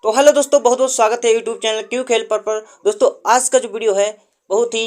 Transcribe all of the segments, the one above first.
तो हेलो दोस्तों, बहुत बहुत स्वागत है यूट्यूब चैनल क्यों खेल पर। दोस्तों आज का जो वीडियो है बहुत ही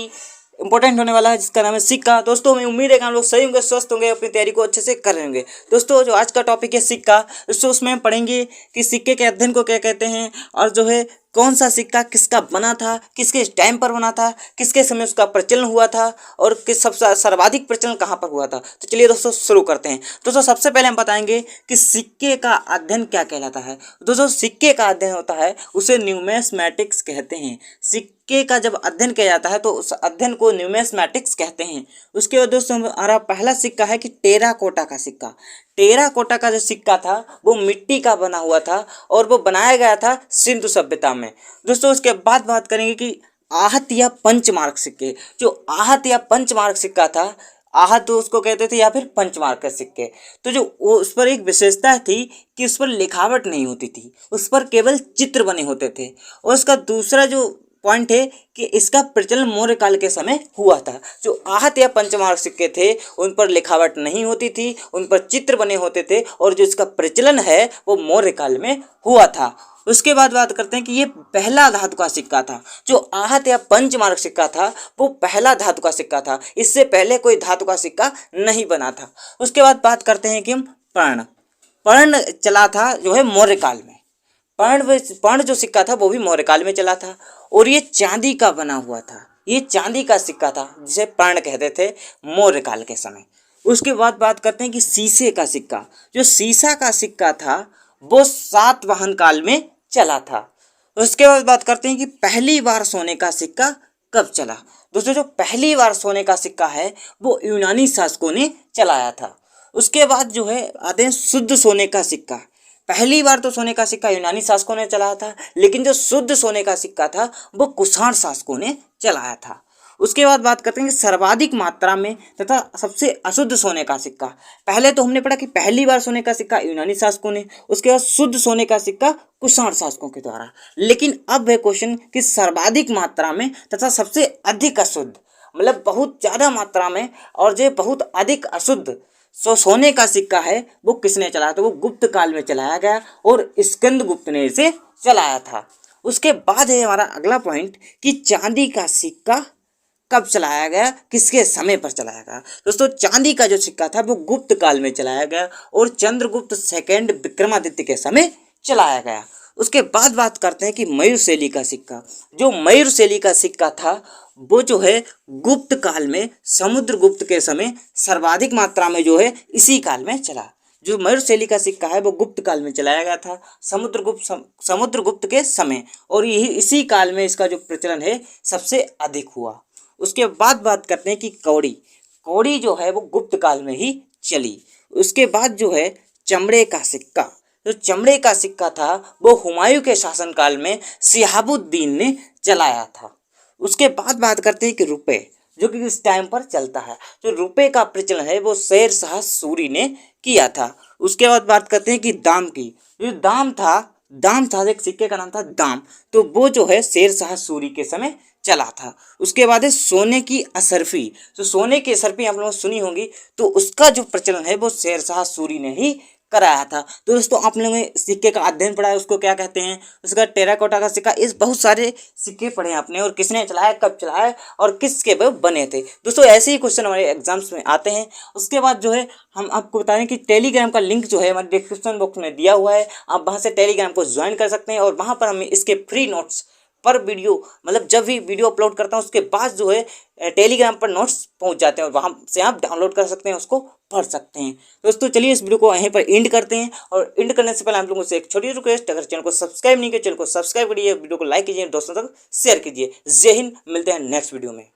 इंपॉर्टेंट होने वाला है, जिसका नाम है सिक्का। दोस्तों हमें उम्मीद है कि हम लोग सही होंगे, स्वस्थ होंगे, अपनी तैयारी को अच्छे से कर रहे होंगे। दोस्तों जो आज का टॉपिक है सिक्का, दोस्तों उसमें हम पढ़ेंगे कि सिक्के के अध्ययन को क्या कहते हैं, और जो है कौन सा सिक्का किसका बना था, किसके टाइम पर बना था, किसके समय उसका प्रचलन हुआ था, और किस सबसे सर्वाधिक प्रचलन कहाँ पर हुआ था। तो चलिए दोस्तों शुरू करते हैं। दोस्तों सबसे पहले हम बताएंगे कि सिक्के का अध्ययन क्या कहलाता है। दोस्तों सिक्के का अध्ययन होता है उसे न्यूमिस्मैटिक्स कहते हैं। सिक्के का जब अध्ययन किया जाता है तो उस अध्ययन को न्यूमिस्मैटिक्स कहते हैं। उसके बाद दोस्तों हमारा पहला सिक्का है कि टेराकोटा का सिक्का। टेराकोटा का जो सिक्का था वो मिट्टी का बना हुआ था और वो बनाया गया था सिंधु सभ्यता में। दोस्तों उसके बाद बात करेंगे कि आहत या पंचमार्क सिक्के। जो आहत या पंचमार्क सिक्का था, आहत तो उसको कहते थे या फिर पंचमार्क के सिक्के, तो जो वो उस पर एक विशेषता थी कि उस पर लिखावट नहीं होती थी, उस पर केवल चित्र बने होते थे। और उसका दूसरा जो पॉइंट है कि इसका प्रचलन मौर्य काल के समय हुआ था। जो आहत या पंचमार्क सिक्के थे उन पर लिखावट नहीं होती थी, उन पर चित्र बने होते थे, और जो इसका प्रचलन है वो मौर्य काल में हुआ था। उसके बाद बात करते हैं कि ये पहला धातु का सिक्का था। जो आहत या पंचमार्क सिक्का था वो पहला धातु का सिक्का था, इससे पहले कोई धातु का सिक्का नहीं बना था। उसके बाद बात करते हैं कि हम पर्ण चला था जो है मौर्य काल में। पर्ण जो सिक्का था वो भी मौर्य काल में चला था, और ये चांदी का बना हुआ था। ये चांदी का सिक्का था जिसे पर्ण कहते थे मौर्य काल के समय। उसके बाद बात करते हैं कि शीशे का सिक्का। जो शीशा का सिक्का था वो सातवाहन काल में चला था। उसके बाद बात करते हैं कि पहली बार सोने का सिक्का कब चला। दोस्तों जो पहली बार सोने का सिक्का है वो यूनानी शासकों ने चलाया था। उसके बाद जो है आते हैं शुद्ध सोने का सिक्का। पहली बार तो सोने का सिक्का यूनानी शासकों ने चलाया था, लेकिन जो शुद्ध सोने का सिक्का था वो कुषाण शासकों ने चलाया था। उसके बाद बात करते हैं कि सर्वाधिक मात्रा में तथा सबसे अशुद्ध सोने का सिक्का। पहले तो हमने पढ़ा कि पहली बार सोने का सिक्का यूनानी शासकों ने, उसके बाद शुद्ध सोने का सिक्का कुषाण शासकों के द्वारा। लेकिन अब है क्वेश्चन कि सर्वाधिक मात्रा में तथा सबसे अधिक अशुद्ध, मतलब बहुत ज़्यादा मात्रा में और जो बहुत अधिक अशुद्ध सोने का सिक्का है वो किसने चलाया था। वो गुप्त काल में चलाया गया और स्कंदगुप्त ने इसे चलाया था। उसके बाद है हमारा अगला पॉइंट कि चांदी का सिक्का कब चलाया गया, किसके समय पर चलाया गया। दोस्तों चांदी का जो सिक्का था वो गुप्त काल में चलाया गया और चंद्रगुप्त सेकंड विक्रमादित्य के समय चलाया गया। उसके बाद बात करते हैं कि मयूर शैली का सिक्का। जो मयूर शैली का सिक्का था वो जो है गुप्त काल में समुद्रगुप्त के समय सर्वाधिक मात्रा में जो है इसी काल में चला। जो मयूर शैली का सिक्का है वो गुप्त काल में चलाया गया था समुद्रगुप्त के समय, और यही इसी काल में इसका जो प्रचलन है सबसे अधिक हुआ। उसके बाद बात करते हैं कि कौड़ी जो है वो गुप्त काल में ही चली। उसके बाद जो है चमड़े का सिक्का। जो चमड़े का सिक्का था वो हुमायूं के शासनकाल में शिहाबुद्दीन ने चलाया था। उसके बाद बात करते हैं कि रुपए, जो कि इस टाइम पर चलता है। जो रुपए का प्रचलन है वो शेर शाह सूरी ने किया था। उसके बाद बात करते हैं कि दाम की। जो दाम था एक सिक्के का नाम था दाम, तो वो जो है शेर शाह सूरी के समय चला था। उसके बाद है सोने की असरफी। तो सोने की असरफी आप लोगों ने सुनी होंगी, तो उसका जो प्रचलन है वो शेर शाह सूरी ने ही कराया था। तो दोस्तों आप लोगों ने सिक्के का अध्ययन पढ़ा है, उसको क्या कहते हैं। उसका टेराकोटा का सिक्का, इस बहुत सारे सिक्के पढ़े हैं आपने, और किसने चलाया, कब चलाया और किसके बने थे। दोस्तों ऐसे ही क्वेश्चन हमारे एग्जाम्स में आते हैं। उसके बाद जो है हम आपको बता दें कि टेलीग्राम का लिंक जो है हमारे डिस्क्रिप्शन बॉक्स में दिया हुआ है, आप वहाँ से टेलीग्राम को ज्वाइन कर सकते हैं, और वहाँ पर हमें इसके फ्री नोट्स पर वीडियो, मतलब जब भी वीडियो अपलोड करता हूँ उसके बाद जो है टेलीग्राम पर नोट्स पहुंच जाते हैं, और वहाँ से आप डाउनलोड कर सकते हैं, उसको पढ़ सकते हैं। दोस्तों चलिए इस वीडियो को यहीं पर एंड करते हैं, और एंड करने से पहले आप लोगों से एक छोटी रिक्वेस्ट, अगर चैनल को सब्सक्राइब नहीं किया चैनल को सब्सक्राइब करिए, वीडियो को लाइक कीजिए, दोस्तों तक शेयर कीजिए। जय हिंद, मिलते हैं नेक्स्ट वीडियो में।